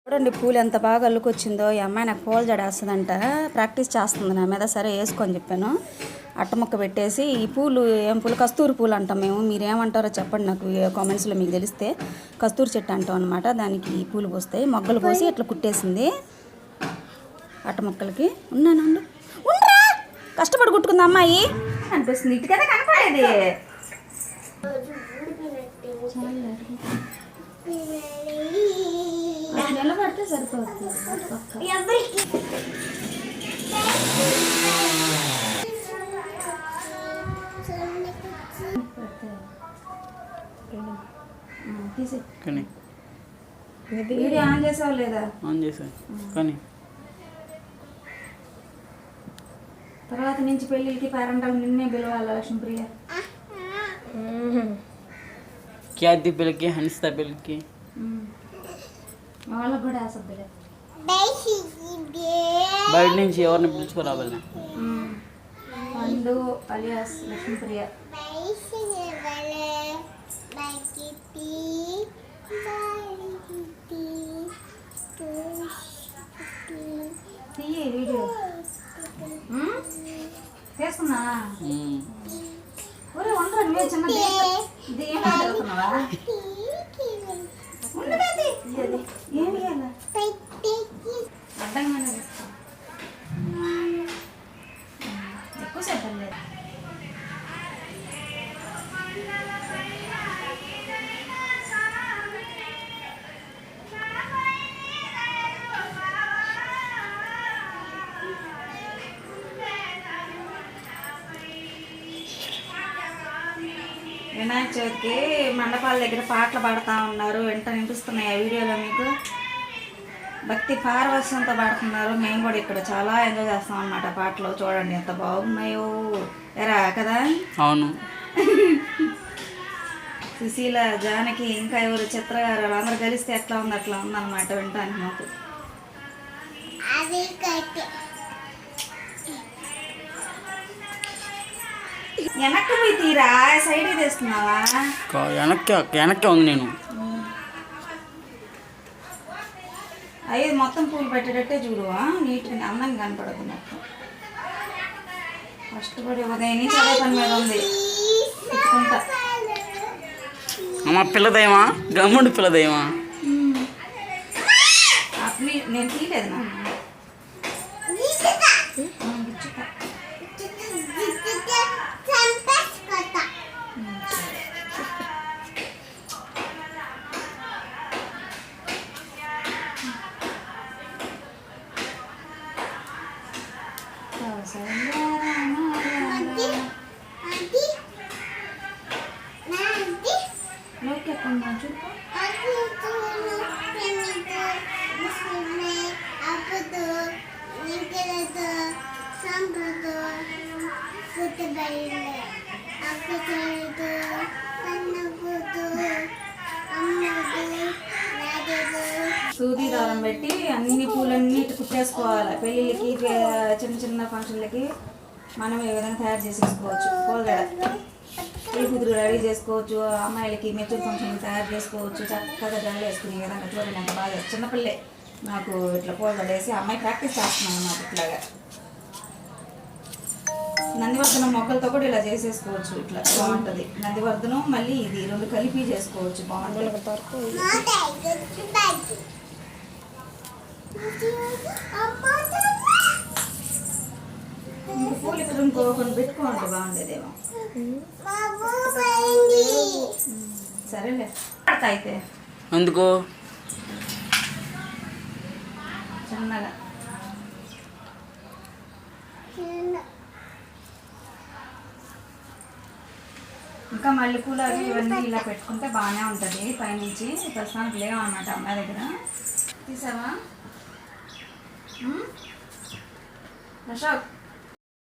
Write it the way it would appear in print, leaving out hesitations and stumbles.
చూడండి పూలు ఎంత బాగా అల్లుకొచ్చిందో. ఈ అమ్మాయి నాకు పూల జడేస్తుందంట, ప్రాక్టీస్ చేస్తుంది నా మీద. సరే వేసుకొని చెప్పాను. అట్టముక్క పెట్టేసి ఈ పూలు ఏం పూలు, కస్తూరి పూలు అంటాం మేము. మీరేమంటారో చెప్పండి నాకు కామెంట్స్లో, మీకు తెలిస్తే. కస్తూరి చెట్టు అంటాం అనమాట. దానికి ఈ పూలు పోస్తాయి. మొగ్గలు పోసి ఇట్లా కుట్టేసింది అట్టముక్కలకి. ఉన్నానండి, ఉండరా, కష్టపడి కుట్టుకుంది అమ్మాయి అనిపిస్తుంది. ఇటు కదా కనపడేది. నిలబడితే సరిపోతుంది. వీడియో ఆన్ చేసావు లేదా? ఆన్ చేసా. కానీ తర్వాత నుంచి పెళ్ళిళ్ళకి పేరెంటాలు నిన్నే పిలవాలి లక్ష్మీప్రియ. ఖ్యాతి పిల్లకి, హనిస్తా పిల్లకి వాళ్ళకు కూడా వేసద్దులే. బయట నుంచి ఎవరిని పిలుచుకోరావాలి. పండు అలియాస్ లక్ష్మీప్రియ. వీడియో చేసుకున్నా. ఊరే ఉండరా నువ్వే చిన్న ఏం చదువుతున్నావా? ఏమి అడ్డంగానే ఎక్కువసేపు లేదు. వినాయక చవితికి మండపాల దగ్గర పాటలు పాడుతూ ఉన్నారు. వెంట వినిపిస్తున్నాయి ఆ వీడియోలో మీకు. భక్తి పారవశ్యంతో పాడుతున్నారు. మేము కూడా ఇక్కడ చాలా ఎంజాయ్ చేస్తాం అన్నమాట. పాటలు చూడండి ఎంత బాగున్నాయో. ఎరా కదా? అవును. సుశీల, జానకి, ఇంకా ఎవరు, చిత్ర గారు, అందరు కలిస్తే ఎట్లా ఉంది అట్లా ఉందన్నమాట వినటానికి మాకు. వెనక్కి పోయి తీరా, సైడ్ తీస్తున్నావా? వెనక్కే ఉంది. నేను అయ్యి మొత్తం పూలు పెట్టేటట్టే చూడు, నీట్గా అందంగా కనపడదు మొత్తం. కష్టపడి ఉదయం నుంచి అదే పని మీద ఉంది. పెట్టుకుంటా అమ్మ పిల్లదేమా, గమ్ముండి పిల్లదేమా. నేను తీయలేదు నా సూది దారం పెట్టి అన్ని పూలన్నీ కుట్టేసుకోవాలి. పెళ్ళిళ్ళకి, చిన్న చిన్న ఫంక్షన్లకి మనం ఏ విధంగా తయారు చేసేసుకోవచ్చు. పూలగడ పెళ్లి కుదురు రెడీ చేసుకోవచ్చు. అమ్మాయిలకి మెచ్యూర్ ఫంక్షన్ తయారు చేసుకోవచ్చు. చక్కగా జడలు వేసుకునే విధంగా చూడండి ఎంత బాగా. చిన్నపిల్లే నాకు ఇట్లా పూలగడ వేసి అమ్మాయి ప్రాక్టీస్ చేస్తున్నాను అన్నమాట. ఇట్లాగా నందివర్ధనం మొక్కలతో కూడా ఇలా చేసేసుకోవచ్చు. ఇట్లా బాగుంటుంది. నందివర్ధనం మళ్ళీ ఇది రెండు కలిపి చేసుకోవచ్చు. బాగుంటుంది. పూలు ఇక్కడ ఇంకొకటి పెట్టుకోండి బాగుండేదేమో. సరేలే పడతా అయితే. అందుకో చిన్నగా ఇంకా మల్లెపూలు అవి ఇవన్నీ ఇలా పెట్టుకుంటే బాగానే ఉంటుంది. పైనుంచి ప్రస్తుతానికి లేవన్నమాట అమ్మాయి దగ్గర. తీసావా అశోక్?